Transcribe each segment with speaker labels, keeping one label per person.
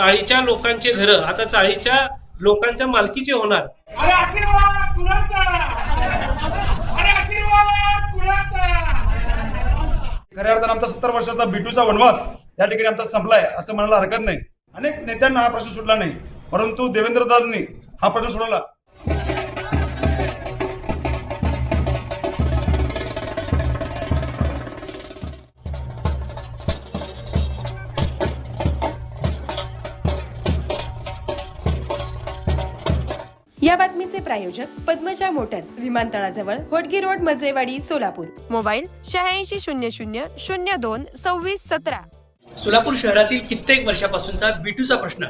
Speaker 1: चाळीच्या लोकांचे घर आता चाळीच्या लोकांच्या मालकीचे होणार।
Speaker 2: अरे आशीर्वाद कुणाचा, अरे आशीर्वाद कुणाचा।
Speaker 3: खऱ्या अर्थानं आमचा 70 वर्षाचा बिटूचा वनवास या ठिकाणी आमचा संपलाय असं म्हणायला हरकत नाही। अनेक नेत्यांना हा प्रश्न सुटला नाही, परंतु देवेंद्रदादांनी हा प्रश्न सोडवला।
Speaker 4: या बातमीचे प्रायोजक पद्मजा मोटर्स, विमानतळाजवळ होटगी रोड, मजरेवाडी, सोलापूर। मोबाईल 8600022617।
Speaker 5: सोलापूर शहरातील कित्येक वर्षापासूनचा बिटूचा प्रश्न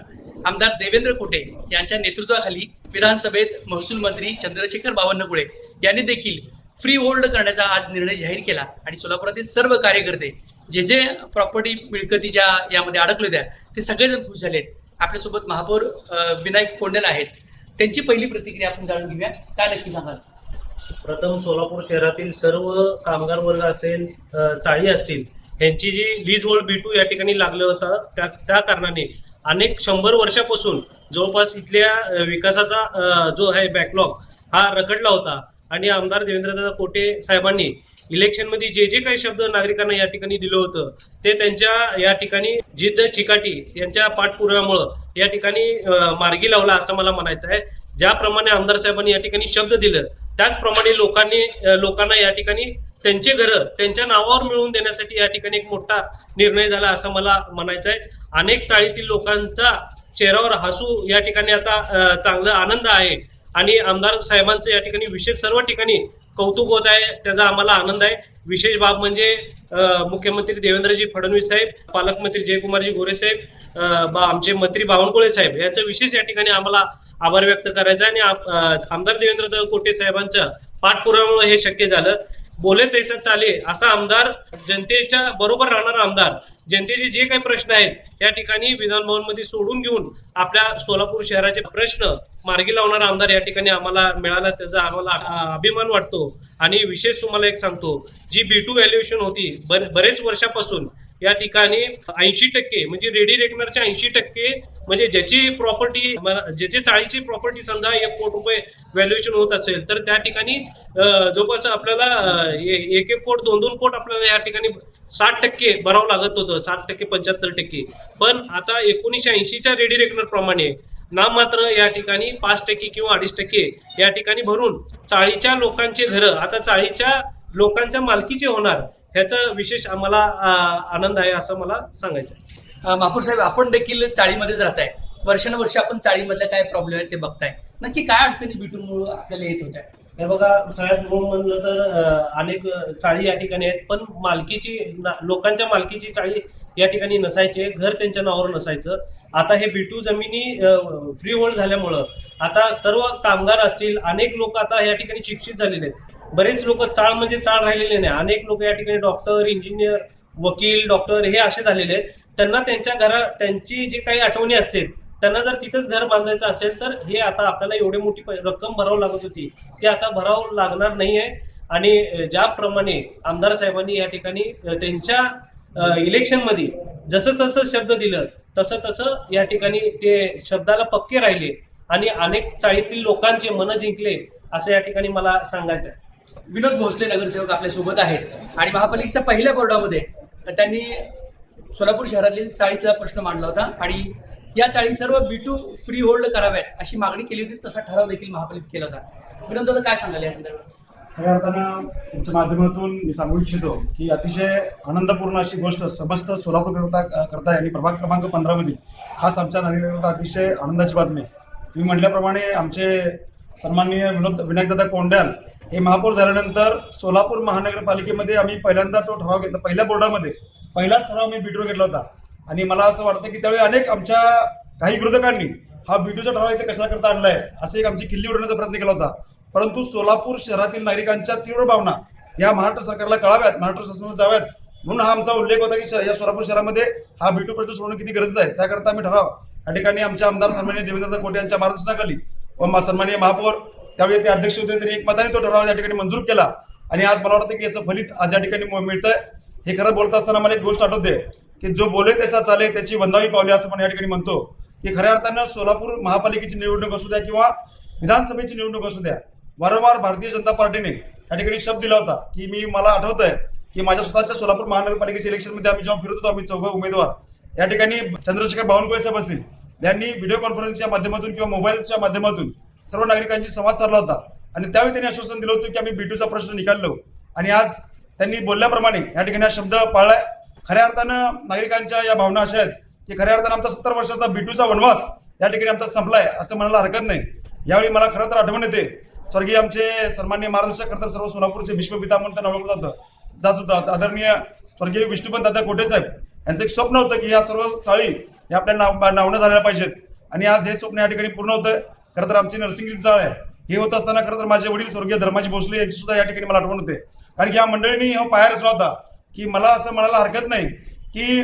Speaker 5: आमदार देवेंद्र कोटे यांच्या नेतृत्वाखाली विधानसभेत महसूल मंत्री चंद्रशेखर बावनकुळे यांनी देखील फ्री होल्ड करण्याचा आज निर्णय जाहीर केला आणि सोलापुरातील सर्व कार्यकर्ते जे प्रॉपर्टी मिळकतीच्या यामध्ये अडकले होत्या ते सगळेजण खुश झालेत। आपल्यासोबत महापौर विनायक कोंडेल आहेत, त्यांची पहिली प्रतिक्रिया आपण जाणून घेऊया। काय नक्की सांगाल?
Speaker 1: प्रथम सोलापूर शहरातील सर्व कामगार वर्ग असेल, चाळी असतील, यांची जी लीज होल्ड बिटू या ठिकाणी लागलं होतं त्या कारणाने अनेक 100 वर्षापासून जवळपास इथल्या विकासाचा जो आहे बॅकलॉग हा रखडला होता आणि आमदार देवेंद्रदादा कोटे साहेबांनी इलेक्शनमध्ये जे काही शब्द नागरिकांना या ठिकाणी दिलं होतं ते त्यांच्या या ठिकाणी जिद्द चिकाटी यांच्या पाठपुराव्यामुळं या ठिकाणी मार्गी लावला असं मला म्हणायचं आहे। ज्याप्रमाणे आमदार साहेबांनी या ठिकाणी शब्द दिलं त्याचप्रमाणे लोकांना या ठिकाणी त्यांचे घर त्यांच्या नावावर मिळवून देण्यासाठी या ठिकाणी एक मोठा निर्णय झाला असं मला म्हणायचं आहे। अनेक चाळीतील लोकांचा चेहऱ्यावर हसू या ठिकाणी आता चांगला आनंद आहे आणि आमदार साहेबांचं या ठिकाणी विशेष सर्व ठिकाणी कौतुक होत आहे, त्याचा आम्हाला आनंद आहे। विशेष बाब म्हणजे मुख्यमंत्री देवेंद्रजी फडणवीस साहेब, पालकमंत्री जयकुमारजी गोरे साहेब, आमचे मंत्री बावनकुळे साहेब यांचं विशेष या ठिकाणी आम्हाला आभार व्यक्त करायचा आणि आमदार देवेंद्र कोटे साहेबांच्या पाठपुराव्यामुळे हे शक्य झालं। बोले त्याचा चाले असा आमदार, जनतेच्या बरोबर राहणारा आमदार, जनतेचे जे काही प्रश्न आहेत या ठिकाणी विधान भवन मध्ये सोडून घेऊन आपल्या सोलापूर शहराचे प्रश्न मार्गी लावणारा आमदार या ठिकाणी आम्हाला मिळाला, त्याचा आम्हाला अभिमान वाटतो। आणि विशेष तुम्हाला एक सांगतो, जी B2 व्हॅल्युएशन होती बरेच वर्षापासून या ठिकाणी 80% म्हणजे रेडी रेकनरच्या 80% म्हणजे ज्याची प्रॉपर्टी ज्याचे चाळीची प्रॉपर्टी समजा 1 कोटी रुपये व्हॅल्युएशन होत असेल तर त्या ठिकाणी जवळपास आपल्याला 1 कोट 2 कोट आपल्याला या ठिकाणी 60% भरावं लागत होतं, 60% 75%। पण आता 1980च्या रेडी रेकनर प्रमाणे नाममात्र या ठिकाणी 5% किंवा 2.5% या ठिकाणी भरून चाळीच्या लोकांचे घर आता चाळीच्या लोकांच्या मालकीचे होणार, ह्याचा विशेष आम्हाला आनंद आहे असं मला सांगायचं आहे।
Speaker 5: महापौर साहेब, आपण देखील चाळीमध्येच राहताय, वर्षानुवर्ष आपण चाळीमधल्या काय प्रॉब्लेम आहेत ते बघताय, नक्की काय अडचणी बिटूमुळे आपल्याला येत होत्या?
Speaker 1: हे बघा, सगळ्यात मूळ म्हणलं तर अनेक चाळी या ठिकाणी आहेत, पण लोकांच्या मालकीची चाळी या ठिकाणी नसायचे, घर त्यांच्या नावावर नसायचं। आता हे B2 जमिनी फ्री होल्ड झाल्यामुळं आता सर्व कामगार असतील, अनेक लोक आता या ठिकाणी शिक्षित झालेले आहेत। बरेच लोक चाळ म्हणजे चाळ राहिलेले नाही, अनेक लोक या ठिकाणी डॉक्टर, इंजिनियर, वकील, डॉक्टर हे असे झालेले आहेत। त्यांना त्यांच्या त्यांची जी काही आठवणी असतील त्यांना जर तिथंच घर बांधायचं असेल तर हे आता आपल्याला एवढी मोठी रक्कम भरावं लागत होती ती आता भरावं लागणार नाहीये। आणि ज्याप्रमाणे आमदार साहेबांनी या ठिकाणी त्यांच्या इलेक्शनमध्ये जसं शब्द दिलं तसं या ठिकाणी ते शब्दाला पक्के राहिले आणि अनेक चाळीतील लोकांचे मन जिंकले असं या ठिकाणी मला सांगायचं आहे।
Speaker 5: विनोद भोसले नगरसेवक आपल्या सोबत आहेत आणि महापालिकेच्या पहिल्या बोर्डामध्ये त्यांनी सोलापूर शहरातील चाळीचा प्रश्न मांडला होता आणि या चाळी सर्व B2 फ्री होल्ड कराव्यात अशी मागणी केली होती, तसा ठराव देखील महापालिकेत केला होता। विनोद दादा, काय सांगाल या संदर्भात?
Speaker 3: खऱ्या अर्थानं त्यांच्या माध्यमातून मी सांगू इच्छितो की अतिशय आनंदपूर्ण अशी गोष्ट समस्त सोलापूर करता आणि प्रभाग क्रमांक 15 मध्ये खास आमच्या नागरिकांकरता अतिशय आनंदाची बातमी आहे। तुम्ही म्हटल्याप्रमाणे आमचे सन्माननीय विनायकदादा कोंडेल हे महापौर झाल्यानंतर सोलापूर महानगरपालिकेमध्ये आम्ही पहिल्यांदा तो ठराव घेतला, पहिल्या बोर्डामध्ये पहिलाच ठराव मी B2 घेतला होता। आणि मला असं वाटतं की त्यावेळी अनेक आमच्या काही विरोधकांनी हा B2चा ठराव इथे कशा करता आणलाय असं एक आमची खिल्ली उडवण्याचा प्रयत्न केला होता, परंतु सोलापूर शहरातील नागरिकांच्या तीव्र भावना या महाराष्ट्र सरकारला कळाव्यात, महाराष्ट्र शासनाला जाव्यात म्हणून हा आमचा उल्लेख होता की या सोलापूर शहरामध्ये हा B2 प्रश्न सोडवणं किती गरजेचं आहे। त्याकरता आम्ही ठराव या ठिकाणी आमच्या आमदार सन्माननीय देवेंद्र कोटे यांच्या मार्गदर्शनाखाली व सन्माननीय महापौर त्यावेळी ते अध्यक्ष होते, त्यांनी एकमताने तो ठराव या ठिकाणी मंजूर केला आणि आज मला वाटतं की याचं फलित आज या ठिकाणी मिळतंय। हे खरं बोलत असताना मला एक गोष्ट आठवते की जो बोले तसा चाले त्याची वंदावी पावले असं पण या ठिकाणी म्हणतो। की खऱ्या अर्थानं सोलापूर महापालिकेची निवडणूक असू द्या किंवा विधानसभेची निवडणूक असू द्या, वारंवार भारतीय जनता पार्टीने या ठिकाणी शब्द दिला होता की मला आठवत आहे की माझ्या स्वतःच्या सोलापूर महानगरपालिकेच्या इलेक्शनमध्ये आम्ही जेव्हा फिरत होतो, आम्ही 4 उमेदवार या ठिकाणी चंद्रशेखर बावनकुळे साहेब असतील, यांनी व्हिडिओ कॉन्फरन्सच्या माध्यमातून किंवा मोबाईलच्या माध्यमातून सर्व नागरिकांशी संवाद साधला होता आणि त्यावेळी त्यांनी आश्वासन दिलं होतं की आम्ही B2चा प्रश्न निकाललो आणि आज त्यांनी बोलल्याप्रमाणे या ठिकाणी हा शब्द पाळलाय. खऱ्या अर्थानं नागरिकांच्या या भावना अशा आहेत की खऱ्या अर्थानं आमचा 70 वर्षाचा B2चा वनवास या ठिकाणी आमचा संपलाय असं म्हणायला हरकत नाही. यावेळी मला खरं तर आठवण येते स्वर्गीय आमचे सन्माननीय मार्गदर्शक खरं तर सर्व सोलापूरचे विश्वपिता म्हणून त्यांना ओळखलं जात होतं आदरणीय स्वर्गीय विष्णुपंत दादा कोटे साहेब यांचं एक स्वप्न होतं की या सर्व चाळी या आपल्या नावनं झालेल्या पाहिजेत आणि आज हे स्वप्न या ठिकाणी पूर्ण होतं. खरं तर आमची नरसिंगीची चाळ आहे. हे होत असताना खरं तर माझे वडील स्वर्गीय धर्माजी भोसले यांची सुद्धा या ठिकाणी मला आठवण होते, कारण की या मंडळींनी हा पाया रचला होता की मला असं म्हणायला हरकत नाही की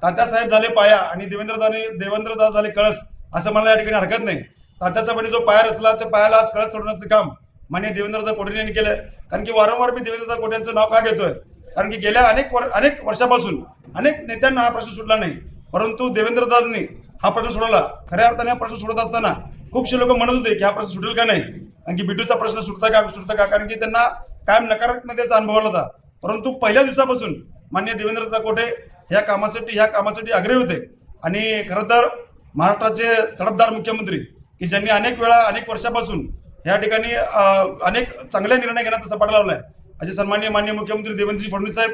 Speaker 3: तात्यासाहेब झाले पाया आणि देवेंद्रदास झाले कळस असं म्हणायला या ठिकाणी हरकत नाही. तात्यासाहेबांनी जो पाया रचला त्या पायाला आज कळस सोडण्याचं काम माननीय देवेंद्रदास कोटे यांनी केलंय. कारण की वारंवार मी देवेंद्रदास कोटे यांचं नाव का घेतोय, कारण की गेल्या अनेक वर्षापासून अनेक नेत्यांना हा प्रश्न सुटला नाही, परंतु देवेंद्रदासनी हा प्रश्न सोडवला. खऱ्या अर्थाने हा प्रश्न सोडत असताना खूपशे लोक म्हणत होते की हा प्रश्न सुटेल का नाही, कारण की B2चा प्रश्न सुटता का, कारण की त्यांना कायम नकारात्मकतेचा अनुभव आला होता. परंतु पहिल्या दिवसापासून माननीय देवेंद्रदास कोटे ह्या कामासाठी आग्रही होते आणि खरं तर महाराष्ट्राचे तडफदार मुख्यमंत्री की ज्यांनी अनेक वर्षापासून या ठिकाणी अनेक चांगले निर्णय घेण्याचा सपाटा लावलाय असे माननीय मुख्यमंत्री देवेंद्रजी फडणवीस साहेब,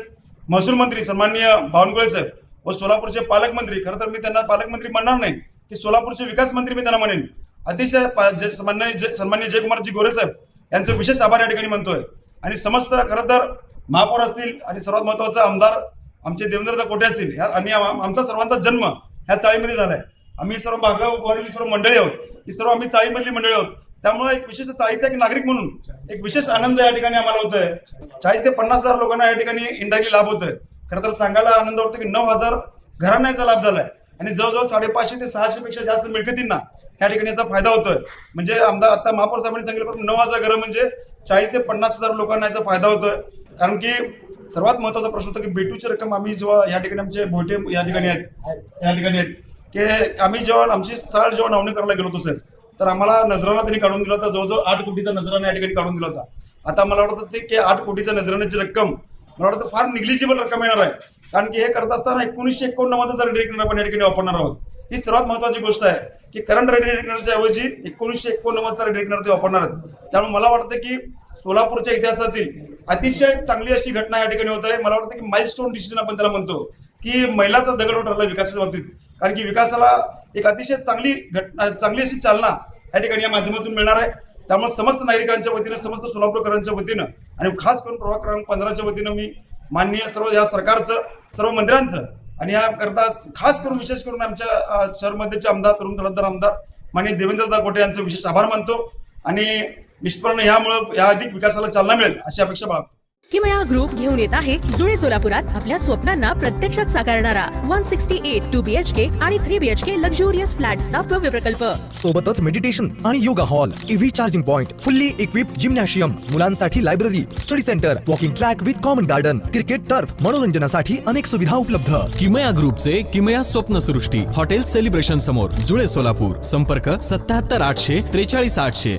Speaker 3: महसूल मंत्री सन्माननीय बावनकुळे साहेब व सोलापूरचे पालकमंत्री. खरं तर मी त्यांना पालकमंत्री म्हणणार नाही की सोलापूरचे विकास मंत्री मी त्यांना म्हणेन. अतिशय सन्माननीय जयकुमारजी गोरे साहेब यांचे विशेष आभार या ठिकाणी मानतोय आणि समस्त खरं तर महापौर असतील आणि सर्वात महत्वाचा आमदार आमचे देवेंद्रदास कोटे असतील आणि आमचा सर्वांचा जन्म ह्या चाळीमध्ये झालाय. आम्ही सर्व भागावरील सर्व मंडळी आहोत, ही सर्व आम्ही चाळीमधली मंडळी आहोत. त्यामुळे एक विशेष चाळीचा एक नागरिक म्हणून एक विशेष आनंद या ठिकाणी आम्हाला होतोय. 40 ते 50,000 लोकांना या ठिकाणी इनडायरेक्टली लाभ होतोय. खरं तर सांगायला आनंद वाटतो की 9,000 घरांना याचा लाभ झालाय आणि जवळजवळ 550 ते 600 पेक्षा जास्त मिळकतींना या ठिकाणी याचा फायदा होतोय. म्हणजे आमदार आता महापौर साहेबांनी सांगितलं 9,000 घरं म्हणजे 40 ते 50,000 लोकांना याचा फायदा होतोय. कारण की सर्वात महत्वाचा प्रश्न होता की B2ची रक्कम आम्ही जेव्हा या ठिकाणी आमचे भोटे या ठिकाणी आहेत की आम्ही जेव्हा आमची चाळ जेव्हा नोंदणी करायला गेलो होतो साहेब, तर आम्हाला नजराना त्यांनी काढून दिला होता, जवळजवळ 8 कोटीचा नजराना या ठिकाणी काढून दिला होता. आता मला वाटतं ते की 8 कोटीचा नजराण्याची रक्कम मला वाटतं फार निग्लिजिबल रक्कम येणार आहे, कारण की हे करत असताना 1989चा रेडिएक्टर आपण या ठिकाणी वापरणार आहोत. ही सर्वात महत्वाची गोष्ट आहे की करंट रेडिएक्टरच्या ऐवजी 1989चा रेडिएक्टर ते वापरणार आहेत. त्यामुळे मला वाटतं की सोलापूरच्या इतिहासातील अतिशय चांगली अशी घटना या ठिकाणी होत आहे. मला वाटतं की माइलस्टोन डिसिजन आपण त्याला म्हणतो की मैलाचा दगड ठरला विकासाच्या बाबतीत, कारण की विकासाला एक अतिशय चांगली अशी चालना या ठिकाणी या माध्यमातून मिळणार आहे. त्यामुळे समस्त नागरिकांच्या वतीनं, समस्त सोलापूरकरांच्या वतीनं आणि खास करून प्रभाग क्रमांक 15च्या वतीनं मी माननीय सर्व या सरकारचं, सर्व मंत्र्यांचं आणि याकरता खास करून विशेष करून आमच्या शहरमध्येचे आमदार, तरुण तडफदार आमदार माननीय देवेंद्रदास कोटे यांचे विशेष आभार मानतो आणि निश्चितपणे यामुळे या अधिक विकासाला चालना मिळेल अशी अपेक्षा बाळगतो.
Speaker 6: किमया ग्रुप घेऊन येत आहे जुळे सोलापुरात आपल्या स्वप्नांना प्रत्यक्षात साकारणारा 168 2 BHK आणि 3 BHK लक्झुरियस फ्लॅट्सचा भव्य प्रकल्प.
Speaker 7: सोबतच मेडिटेशन आणि yoga hall, EV charging point, fully equipped gymnasium, मुलांसाठी library, study centre, walking track with common garden, cricket turf, मनोरंजनासाठी अनेक सुविधा उपलब्ध.
Speaker 8: किमया ग्रुपचे किमया स्वप्नसृष्टी हॉटेल सेलिब्रेशन समोर जुळे सोलापूर. संपर्क 77 800 43 800.